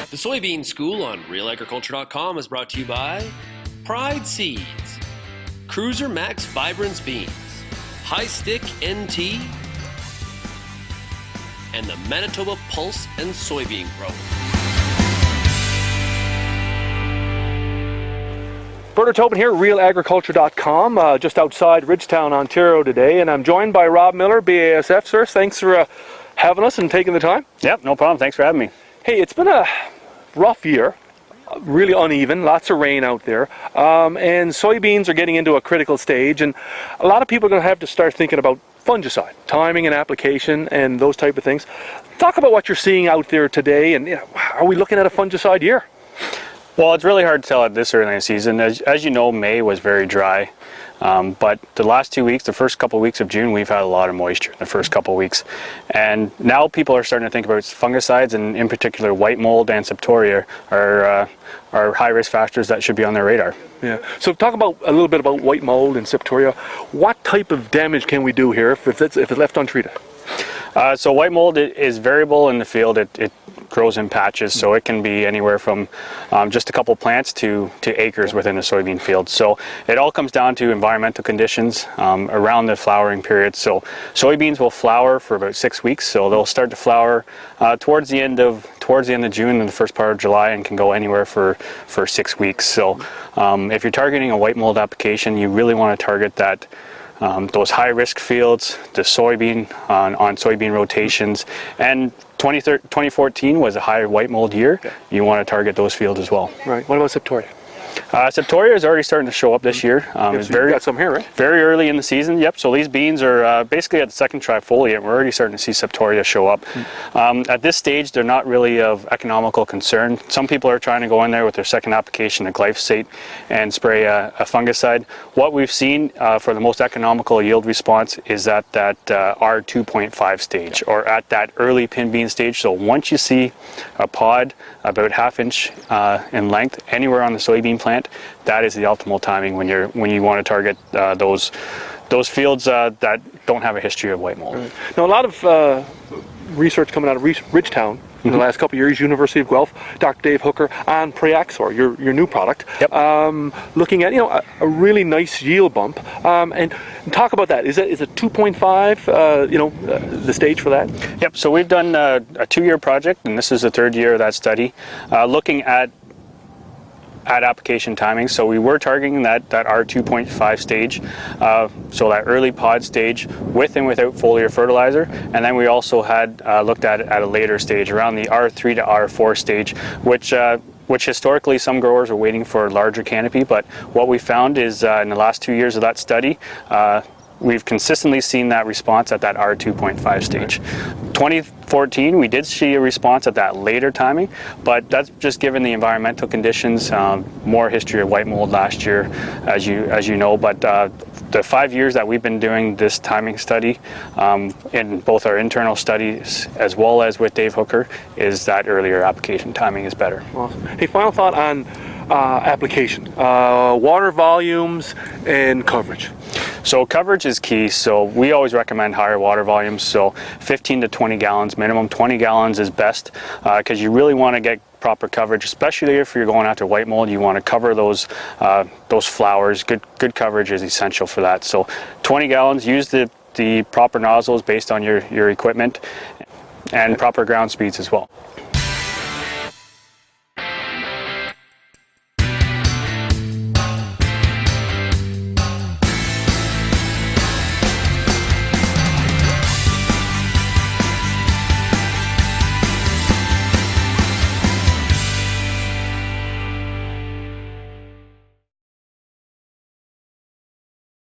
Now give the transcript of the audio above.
The Soybean School on realagriculture.com is brought to you by Pride Seeds, CruiserMaxx Vibrance Beans, High Stick NT, and the Manitoba Pulse and Soybean Growth. Bernard Tobin here, realagriculture.com, just outside Ridgetown, Ontario today, and I'm joined by Rob Miller, BASF. Sir, thanks for having us and taking the time. Yep, no problem. Thanks for having me. Hey, it's been a rough year, really uneven, lots of rain out there, and soybeans are getting into a critical stage, and a lot of people are going to have to start thinking about fungicide, timing and application, and those type of things. Talk about what you're seeing out there today, and are we looking at a fungicide year? Well, it's really hard to tell at this early in the season. As you know, May was very dry. But the last 2 weeks, the first couple of weeks of June, we've had a lot of moisture in the first couple of weeks. And now people are starting to think about fungicides, and in particular white mold and Septoria are high-risk factors that should be on their radar. Yeah. So talk about a little bit about white mold and Septoria. What type of damage can we do here if it's left untreated? So white mold is variable in the field. It grows in patches, so it can be anywhere from just a couple plants to acres within a soybean field. So it all comes down to environmental conditions around the flowering period. So soybeans will flower for about 6 weeks, so they'll start to flower towards the end of June and the first part of July, and can go anywhere for 6 weeks. So if you're targeting a white mold application, you really want to target that those high-risk fields, the soybean on soybean rotations, and 2014 was a high white mold year. Okay. You want to target those fields as well. Right. What about Septoria? Septoria is already starting to show up this year. It's very, got some here, right? Very early in the season. Yep. So these beans are basically at the second trifoliate. We're already starting to see Septoria show up. At this stage, they're not really of economical concern. Some people are trying to go in there with their second application of glyphosate and spray a fungicide. What we've seen for the most economical yield response is at that R2.5 stage, or at that early pin bean stage. So once you see a pod about ½ inch in length anywhere on the soybean plant, that is the optimal timing when you want to target those fields that don't have a history of white mold. Right. Now, a lot of research coming out of Ridgetown in the last couple of years, University of Guelph, Dr. Dave Hooker on Preaxor, your new product, yep. Looking at a really nice yield bump, and talk about that. Is it 2.5? The stage for that? Yep. So we've done a 2-year project, and this is the 3rd year of that study, looking at application timing. So we were targeting that R2.5 stage, so that early pod stage with and without foliar fertilizer, and then we also had looked at it at a later stage around the R3 to R4 stage, which historically some growers are waiting for a larger canopy, but what we found is in the last 2 years of that study, we've consistently seen that response at that R2.5 stage. 2014, we did see a response at that later timing, but that's just given the environmental conditions, more history of white mold last year, as you know. But the 5 years that we've been doing this timing study, in both our internal studies as well as with Dave Hooker, is that earlier application timing is better. Awesome. Hey, final thought on application, water volumes and coverage. So coverage is key. So we always recommend higher water volumes, so 15 to 20 gallons minimum. 20 gallons is best because you really want to get proper coverage, especially if you're going after white mold. You want to cover those flowers. Good coverage is essential for that. So 20 gallons. Use the proper nozzles based on your equipment, and proper ground speeds as well.